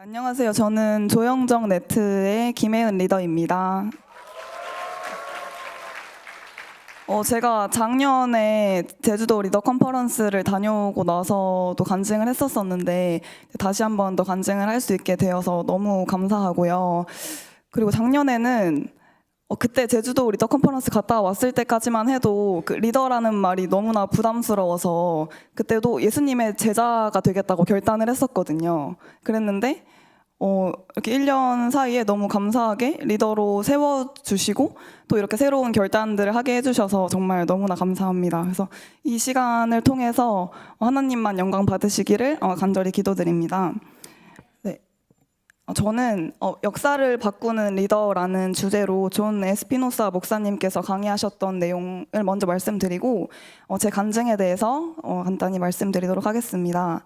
안녕하세요. 저는 조영정 네트의 김혜은 리더입니다. 제가 작년에 제주도 리더 컨퍼런스를 다녀오고 나서도 간증을 했었었는데 다시 한 번 더 간증을 할 수 있게 되어서 너무 감사하고요. 그리고 작년에는 그때 제주도 리더 컨퍼런스 갔다 왔을 때까지만 해도 그 리더라는 말이 너무나 부담스러워서 그때도 예수님의 제자가 되겠다고 결단을 했었거든요. 그랬는데 이렇게 1년 사이에 너무 감사하게 리더로 세워주시고 또 이렇게 새로운 결단들을 하게 해주셔서 정말 너무나 감사합니다. 그래서 이 시간을 통해서 하나님만 영광 받으시기를 간절히 기도드립니다. 네, 저는 역사를 바꾸는 리더라는 주제로 존 에스피노사 목사님께서 강의하셨던 내용을 먼저 말씀드리고 제 간증에 대해서 간단히 말씀드리도록 하겠습니다.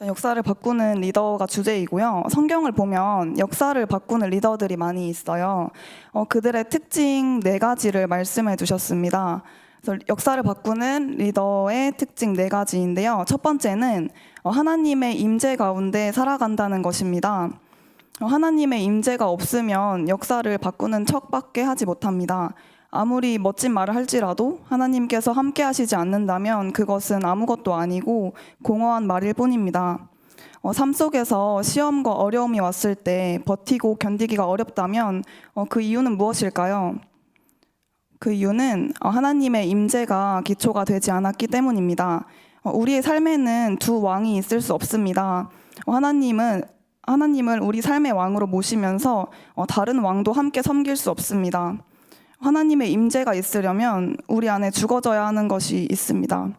역사를 바꾸는 리더가 주제이고요. 성경을 보면 역사를 바꾸는 리더들이 많이 있어요. 그들의 특징 4가지를 말씀해 주셨습니다. 그래서 역사를 바꾸는 리더의 특징 4가지인데요. 첫 번째는 하나님의 임재 가운데 살아간다는 것입니다. 하나님의 임재가 없으면 역사를 바꾸는 척밖에 하지 못합니다. 아무리 멋진 말을 할지라도 하나님께서 함께 하시지 않는다면 그것은 아무것도 아니고 공허한 말일 뿐입니다. 삶 속에서 시험과 어려움이 왔을 때 버티고 견디기가 어렵다면 그 이유는 무엇일까요? 그 이유는 하나님의 임재가 기초가 되지 않았기 때문입니다. 우리의 삶에는 두 왕이 있을 수 없습니다. 하나님을 우리 삶의 왕으로 모시면서 다른 왕도 함께 섬길 수 없습니다. 하나님의 임재가 있으려면 우리 안에 죽어져야 하는 것이 있습니다.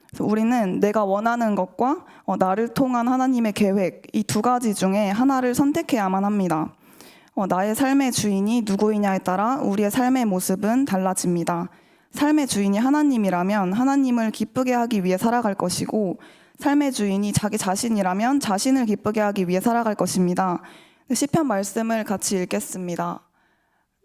그래서 우리는 내가 원하는 것과 나를 통한 하나님의 계획, 이 2가지 중에 하나를 선택해야만 합니다. 나의 삶의 주인이 누구이냐에 따라 우리의 삶의 모습은 달라집니다. 삶의 주인이 하나님이라면 하나님을 기쁘게 하기 위해 살아갈 것이고, 삶의 주인이 자기 자신이라면 자신을 기쁘게 하기 위해 살아갈 것입니다. 시편 말씀을 같이 읽겠습니다.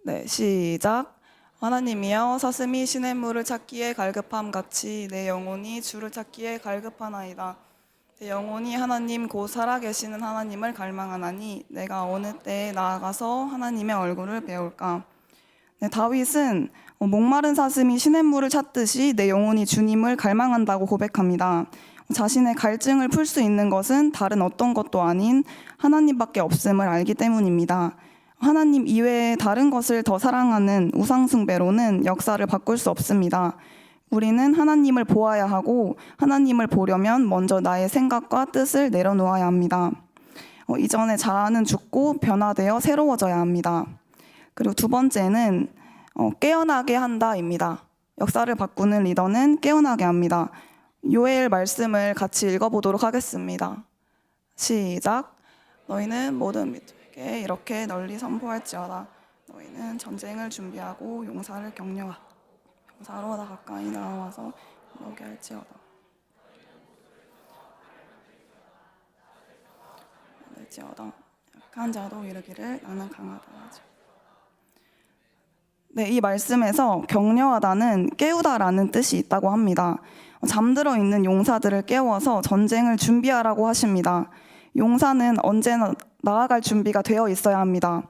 네, 시작. 하나님이여, 사슴이 시냇물을 찾기에 갈급함 같이 내 영혼이 주를 찾기에 갈급하나이다. 내 영혼이 하나님 곧 살아계시는 하나님을 갈망하나니 내가 어느 때에 나아가서 하나님의 얼굴을 배울까. 네, 다윗은 목마른 사슴이 시냇물을 찾듯이 내 영혼이 주님을 갈망한다고 고백합니다. 자신의 갈증을 풀 수 있는 것은 다른 어떤 것도 아닌 하나님밖에 없음을 알기 때문입니다. 하나님 이외에 다른 것을 더 사랑하는 우상숭배로는 역사를 바꿀 수 없습니다. 우리는 하나님을 보아야 하고 하나님을 보려면 먼저 나의 생각과 뜻을 내려놓아야 합니다. 이전의 자아는 죽고 변화되어 새로워져야 합니다. 그리고 2번째는 깨어나게 한다입니다. 역사를 바꾸는 리더는 깨어나게 합니다. 요엘 말씀을 같이 읽어보도록 하겠습니다. 시작. 너희는 모든 민족에게 이렇게 널리 선포할지어다. 너희는 전쟁을 준비하고 용사로 다 가까이 나와서 먹게 할지어다. 약한 자도 이르기를 나는 강하다. 네, 이 말씀에서 격려하다는 깨우다라는 뜻이 있다고 합니다. 잠들어 있는 용사들을 깨워서 전쟁을 준비하라고 하십니다. 용사는 언제나 나아갈 준비가 되어 있어야 합니다.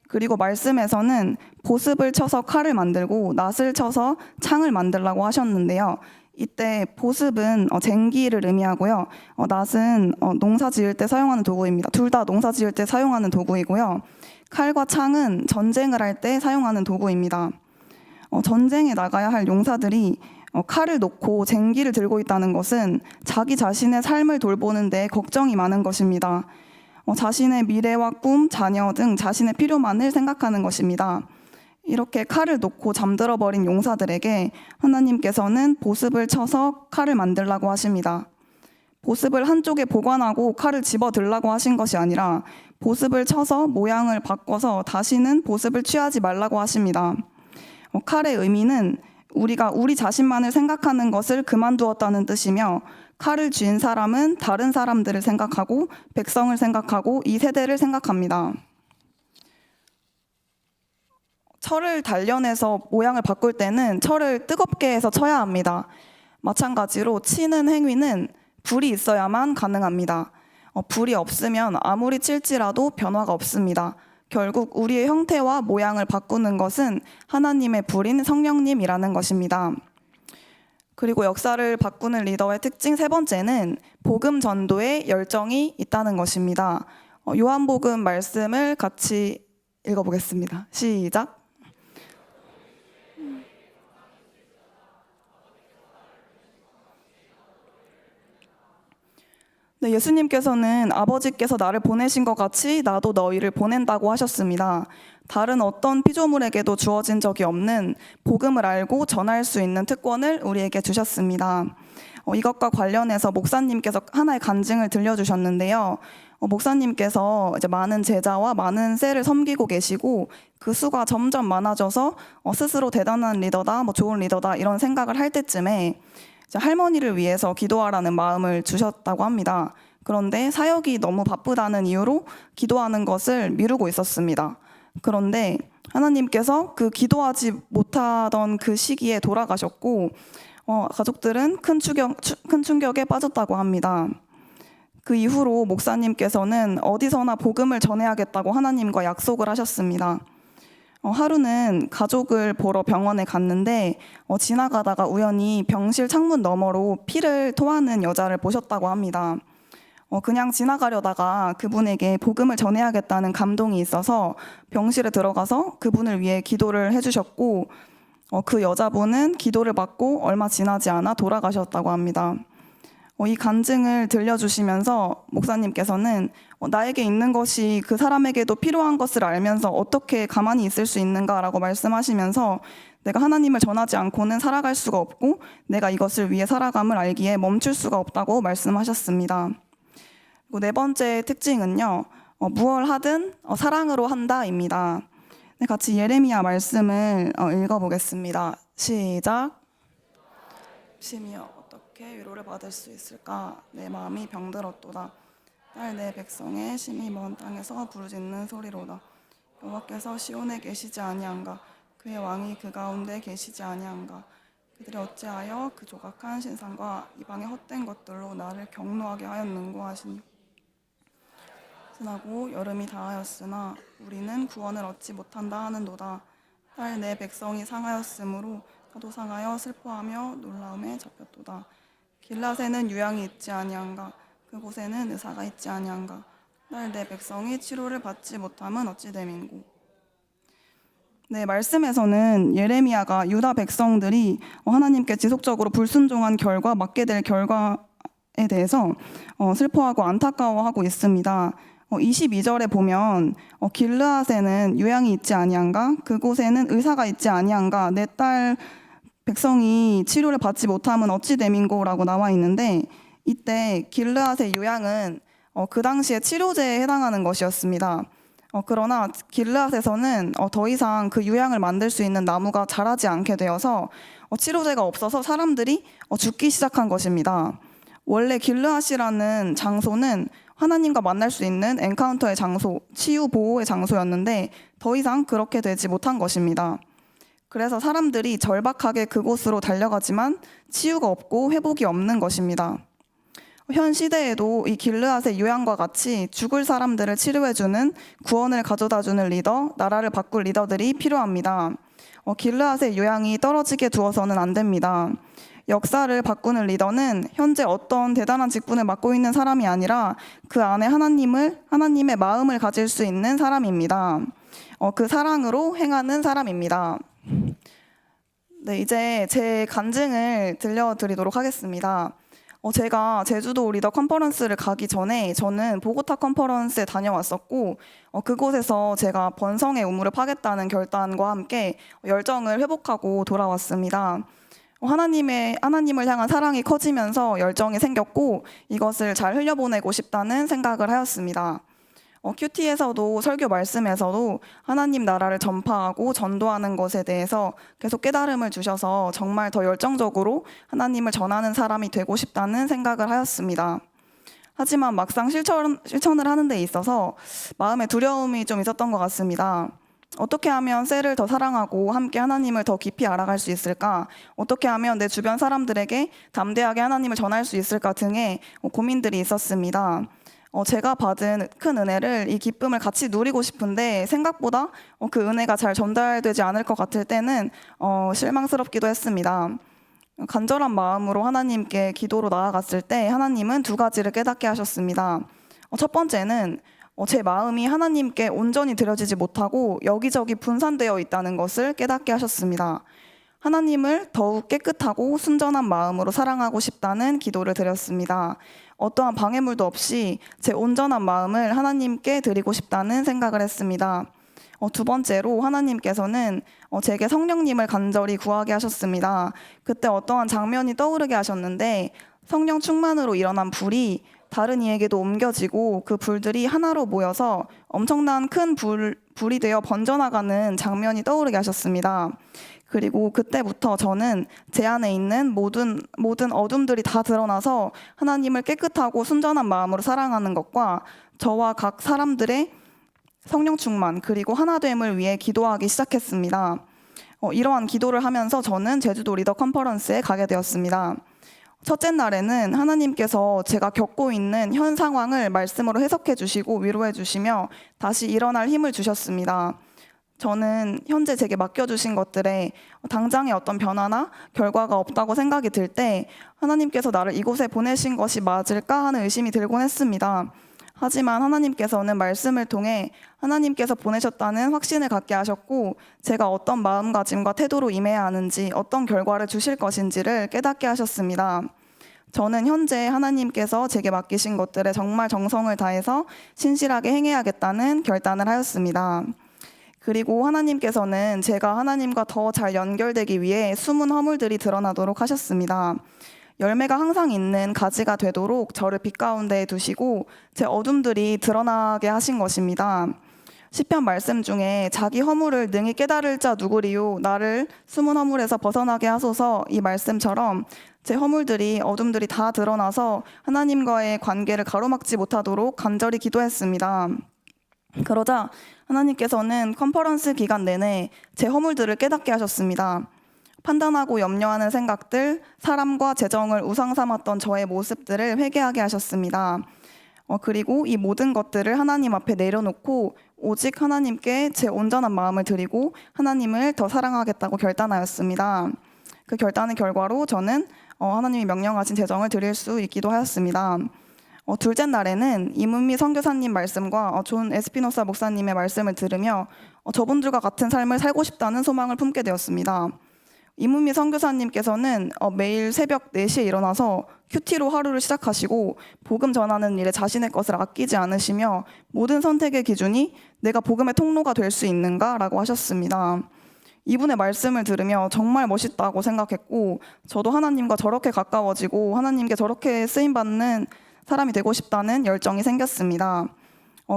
그리고 말씀에서는 보습을 쳐서 칼을 만들고 낫을 쳐서 창을 만들라고 하셨는데요. 이때 보습은 쟁기를 의미하고요. 낫은 농사 지을 때 사용하는 도구입니다. 둘 다 농사 지을 때 사용하는 도구이고요. 칼과 창은 전쟁을 할 때 사용하는 도구입니다. 전쟁에 나가야 할 용사들이 칼을 놓고 쟁기를 들고 있다는 것은 자기 자신의 삶을 돌보는 데 걱정이 많은 것입니다. 자신의 미래와 꿈, 자녀 등 자신의 필요만을 생각하는 것입니다. 이렇게 칼을 놓고 잠들어 버린 용사들에게 하나님께서는 보습을 쳐서 칼을 만들라고 하십니다. 보습을 한쪽에 보관하고 칼을 집어들라고 하신 것이 아니라 보습을 쳐서 모양을 바꿔서 다시는 보습을 취하지 말라고 하십니다. 칼의 의미는 우리가 우리 자신만을 생각하는 것을 그만두었다는 뜻이며, 칼을 쥔 사람은 다른 사람들을 생각하고 백성을 생각하고 이 세대를 생각합니다. 철을 단련해서 모양을 바꿀 때는 철을 뜨겁게 해서 쳐야 합니다. 마찬가지로 치는 행위는 불이 있어야만 가능합니다. 불이 없으면 아무리 칠지라도 변화가 없습니다. 결국 우리의 형태와 모양을 바꾸는 것은 하나님의 불인 성령님이라는 것입니다. 그리고 역사를 바꾸는 리더의 특징 세 번째는 복음 전도에 열정이 있다는 것입니다. 요한복음 말씀을 같이 읽어보겠습니다. 시작. 네, 예수님께서는 아버지께서 나를 보내신 것 같이 나도 너희를 보낸다고 하셨습니다. 다른 어떤 피조물에게도 주어진 적이 없는 복음을 알고 전할 수 있는 특권을 우리에게 주셨습니다. 이것과 관련해서 목사님께서 하나의 간증을 들려주셨는데요. 목사님께서 이제 많은 제자와 많은 셀을 섬기고 계시고 그 수가 점점 많아져서 스스로 대단한 리더다, 좋은 리더다 이런 생각을 할 때쯤에 할머니를 위해서 기도하라는 마음을 주셨다고 합니다. 그런데 사역이 너무 바쁘다는 이유로 기도하는 것을 미루고 있었습니다. 그런데 하나님께서 그 기도하지 못하던 그 시기에 돌아가셨고 가족들은 큰 충격에 빠졌다고 합니다. 그 이후로 목사님께서는 어디서나 복음을 전해야겠다고 하나님과 약속을 하셨습니다. 하루는 가족을 보러 병원에 갔는데 지나가다가 우연히 병실 창문 너머로 피를 토하는 여자를 보셨다고 합니다. 그냥 지나가려다가 그분에게 복음을 전해야겠다는 감동이 있어서 병실에 들어가서 그분을 위해 기도를 해주셨고 그 여자분은 기도를 받고 얼마 지나지 않아 돌아가셨다고 합니다. 이 간증을 들려주시면서 목사님께서는 나에게 있는 것이 그 사람에게도 필요한 것을 알면서 어떻게 가만히 있을 수 있는가라고 말씀하시면서 내가 하나님을 전하지 않고는 살아갈 수가 없고 내가 이것을 위해 살아감을 알기에 멈출 수가 없다고 말씀하셨습니다. 그리고 네 번째 특징은요, 무얼 하든 사랑으로 한다입니다. 네, 같이 예레미야 말씀을 읽어보겠습니다. 시작. 심히여 어떻게 위로를 받을 수 있을까? 내 마음이 병들었도다. 딸 내 백성의 심히 먼 땅에서 부르짖는 소리로다. 여호와께서 시온에 계시지 아니한가? 그의 왕이 그 가운데 계시지 아니한가? 그들이 어찌하여 그 조각한 신상과 이방의 헛된 것들로 나를 경노하게 하였는고 하시니. 지나고 여름이 다하였으나 우리는 구원을 얻지 못한다 하는도다. 딸 내 백성이 상하였으므로 나도 상하여 슬퍼하며 놀라움에 잡혔도다. 길랏에는 유양이 있지 아니한가? 그곳에는 의사가 있지 아니한가? 딸 내 백성이 치료를 받지 못함은 어찌 됨인고. 네, 말씀에서는 예레미야가 유다 백성들이 하나님께 지속적으로 불순종한 결과 맞게 될 결과에 대해서 슬퍼하고 안타까워하고 있습니다. 22절에 보면 길르앗에는 유양이 있지 아니한가? 그곳에는 의사가 있지 아니한가? 내 딸 백성이 치료를 받지 못함은 어찌 됨인고라고 나와 있는데 이때 길르앗의 유양은 그 당시에 치료제에 해당하는 것이었습니다. 그러나 길르앗에서는 더 이상 그 유양을 만들 수 있는 나무가 자라지 않게 되어서 치료제가 없어서 사람들이 죽기 시작한 것입니다. 원래 길르앗이라는 장소는 하나님과 만날 수 있는 엔카운터의 장소, 치유 보호의 장소였는데 더 이상 그렇게 되지 못한 것입니다. 그래서 사람들이 절박하게 그곳으로 달려가지만 치유가 없고 회복이 없는 것입니다. 현 시대에도 이 길르앗의 유양과 같이 죽을 사람들을 치료해주는 구원을 가져다주는 리더, 나라를 바꿀 리더들이 필요합니다. 길르앗의 유양이 떨어지게 두어서는 안 됩니다. 역사를 바꾸는 리더는 현재 어떤 대단한 직분을 맡고 있는 사람이 아니라 그 안에 하나님의 마음을 가질 수 있는 사람입니다. 그 사랑으로 행하는 사람입니다. 네, 이제 제 간증을 들려드리도록 하겠습니다. 제가 제주도 리더 컨퍼런스를 가기 전에 저는 보고타 컨퍼런스에 다녀왔었고 그곳에서 제가 번성의 우물을 파겠다는 결단과 함께 열정을 회복하고 돌아왔습니다. 하나님을 향한 사랑이 커지면서 열정이 생겼고 이것을 잘 흘려보내고 싶다는 생각을 하였습니다. 큐티에서도 설교 말씀에서도 하나님 나라를 전파하고 전도하는 것에 대해서 계속 깨달음을 주셔서 정말 더 열정적으로 하나님을 전하는 사람이 되고 싶다는 생각을 하였습니다. 하지만 막상 실천을 하는 데 있어서 마음에 두려움이 좀 있었던 것 같습니다. 어떻게 하면 셀을 더 사랑하고 함께 하나님을 더 깊이 알아갈 수 있을까? 어떻게 하면 내 주변 사람들에게 담대하게 하나님을 전할 수 있을까 등의 고민들이 있었습니다. 제가 받은 큰 은혜를 이 기쁨을 같이 누리고 싶은데 생각보다 그 은혜가 잘 전달되지 않을 것 같을 때는 실망스럽기도 했습니다. 간절한 마음으로 하나님께 기도로 나아갔을 때 하나님은 두 가지를 깨닫게 하셨습니다. 첫 번째는 제 마음이 하나님께 온전히 드려지지 못하고 여기저기 분산되어 있다는 것을 깨닫게 하셨습니다. 하나님을 더욱 깨끗하고 순전한 마음으로 사랑하고 싶다는 기도를 드렸습니다. 어떠한 방해물도 없이 제 온전한 마음을 하나님께 드리고 싶다는 생각을 했습니다. 두 번째로 하나님께서는 제게 성령님을 간절히 구하게 하셨습니다. 그때 어떠한 장면이 떠오르게 하셨는데 성령 충만으로 일어난 불이 다른 이에게도 옮겨지고 그 불들이 하나로 모여서 엄청난 큰 불이 되어 번져나가는 장면이 떠오르게 하셨습니다. 그리고 그때부터 저는 제 안에 있는 모든 어둠들이 다 드러나서 하나님을 깨끗하고 순전한 마음으로 사랑하는 것과 저와 각 사람들의 성령 충만 그리고 하나됨을 위해 기도하기 시작했습니다. 이러한 기도를 하면서 저는 제주도 리더 컨퍼런스에 가게 되었습니다. 첫째 날에는 하나님께서 제가 겪고 있는 현 상황을 말씀으로 해석해 주시고 위로해 주시며 다시 일어날 힘을 주셨습니다. 저는 현재 제게 맡겨주신 것들에 당장의 어떤 변화나 결과가 없다고 생각이 들 때 하나님께서 나를 이곳에 보내신 것이 맞을까 하는 의심이 들곤 했습니다. 하지만 하나님께서는 말씀을 통해 하나님께서 보내셨다는 확신을 갖게 하셨고 제가 어떤 마음가짐과 태도로 임해야 하는지 어떤 결과를 주실 것인지를 깨닫게 하셨습니다. 저는 현재 하나님께서 제게 맡기신 것들에 정말 정성을 다해서 신실하게 행해야겠다는 결단을 하였습니다. 그리고 하나님께서는 제가 하나님과 더 잘 연결되기 위해 숨은 허물들이 드러나도록 하셨습니다. 열매가 항상 있는 가지가 되도록 저를 빛 가운데에 두시고 제 어둠들이 드러나게 하신 것입니다. 시편 말씀 중에 자기 허물을 능히 깨달을 자 누구리요 나를 숨은 허물에서 벗어나게 하소서 이 말씀처럼 제 허물들이 어둠들이 다 드러나서 하나님과의 관계를 가로막지 못하도록 간절히 기도했습니다. 그러자 하나님께서는 컨퍼런스 기간 내내 제 허물들을 깨닫게 하셨습니다. 판단하고 염려하는 생각들, 사람과 재정을 우상 삼았던 저의 모습들을 회개하게 하셨습니다. 그리고 이 모든 것들을 하나님 앞에 내려놓고 오직 하나님께 제 온전한 마음을 드리고 하나님을 더 사랑하겠다고 결단하였습니다. 그 결단의 결과로 저는 하나님이 명령하신 재정을 드릴 수 있기도 하였습니다. 둘째 날에는 이문미 선교사님 말씀과 존 에스피노사 목사님의 말씀을 들으며 저분들과 같은 삶을 살고 싶다는 소망을 품게 되었습니다. 이문미 선교사님께서는 매일 새벽 4시에 일어나서 큐티로 하루를 시작하시고 복음 전하는 일에 자신의 것을 아끼지 않으시며 모든 선택의 기준이 내가 복음의 통로가 될 수 있는가라고 하셨습니다. 이분의 말씀을 들으며 정말 멋있다고 생각했고 저도 하나님과 저렇게 가까워지고 하나님께 저렇게 쓰임받는 사람이 되고 싶다는 열정이 생겼습니다.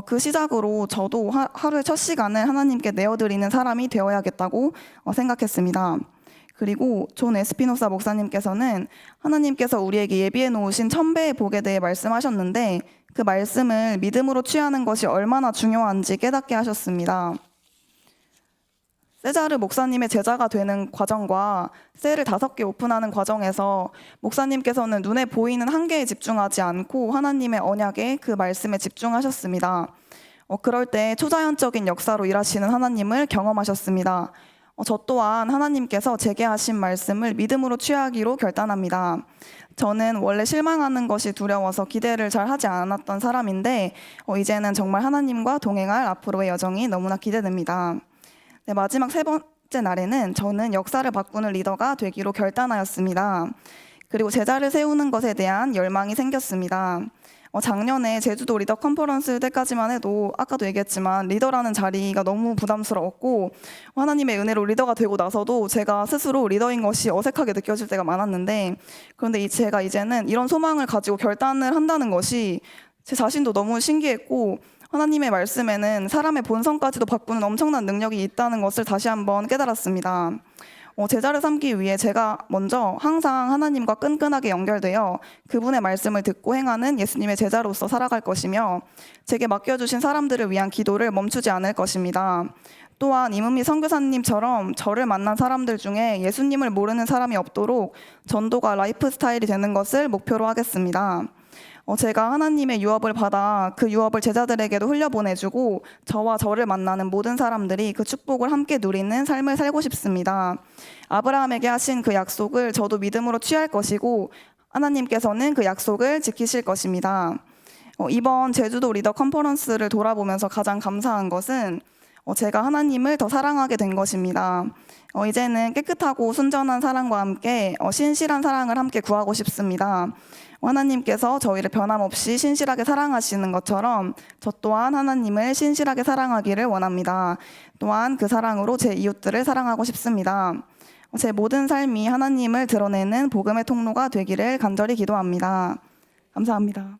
그 시작으로 저도 하루의 첫 시간을 하나님께 내어드리는 사람이 되어야겠다고 생각했습니다. 그리고 존 에스피노사 목사님께서는 하나님께서 우리에게 예비해 놓으신 1000배의 복에 대해 말씀하셨는데 그 말씀을 믿음으로 취하는 것이 얼마나 중요한지 깨닫게 하셨습니다. 세자르 목사님의 제자가 되는 과정과 셀을 5개 오픈하는 과정에서 목사님께서는 눈에 보이는 한계에 집중하지 않고 하나님의 언약에 그 말씀에 집중하셨습니다. 그럴 때 초자연적인 역사로 일하시는 하나님을 경험하셨습니다. 저 또한 하나님께서 제게 하신 말씀을 믿음으로 취하기로 결단합니다. 저는 원래 실망하는 것이 두려워서 기대를 잘 하지 않았던 사람인데 이제는 정말 하나님과 동행할 앞으로의 여정이 너무나 기대됩니다. 네, 마지막 3번째 날에는 저는 역사를 바꾸는 리더가 되기로 결단하였습니다. 그리고 제자를 세우는 것에 대한 열망이 생겼습니다. 작년에 제주도 리더 컨퍼런스 때까지만 해도 아까도 얘기했지만 리더라는 자리가 너무 부담스러웠고 하나님의 은혜로 리더가 되고 나서도 제가 스스로 리더인 것이 어색하게 느껴질 때가 많았는데 그런데 제가 이제는 이런 소망을 가지고 결단을 한다는 것이 제 자신도 너무 신기했고 하나님의 말씀에는 사람의 본성까지도 바꾸는 엄청난 능력이 있다는 것을 다시 한번 깨달았습니다. 제자를 삼기 위해 제가 먼저 항상 하나님과 끈끈하게 연결되어 그분의 말씀을 듣고 행하는 예수님의 제자로서 살아갈 것이며 제게 맡겨주신 사람들을 위한 기도를 멈추지 않을 것입니다. 또한 이문미 선교사님처럼 저를 만난 사람들 중에 예수님을 모르는 사람이 없도록 전도가 라이프 스타일이 되는 것을 목표로 하겠습니다. 제가 하나님의 유업을 받아 그 유업을 제자들에게도 흘려보내주고 저와 저를 만나는 모든 사람들이 그 축복을 함께 누리는 삶을 살고 싶습니다. 아브라함에게 하신 그 약속을 저도 믿음으로 취할 것이고 하나님께서는 그 약속을 지키실 것입니다. 이번 제주도 리더 컨퍼런스를 돌아보면서 가장 감사한 것은 제가 하나님을 더 사랑하게 된 것입니다. 이제는 깨끗하고 순전한 사랑과 함께 신실한 사랑을 함께 구하고 싶습니다. 하나님께서 저희를 변함없이 신실하게 사랑하시는 것처럼 저 또한 하나님을 신실하게 사랑하기를 원합니다. 또한 그 사랑으로 제 이웃들을 사랑하고 싶습니다. 제 모든 삶이 하나님을 드러내는 복음의 통로가 되기를 간절히 기도합니다. 감사합니다.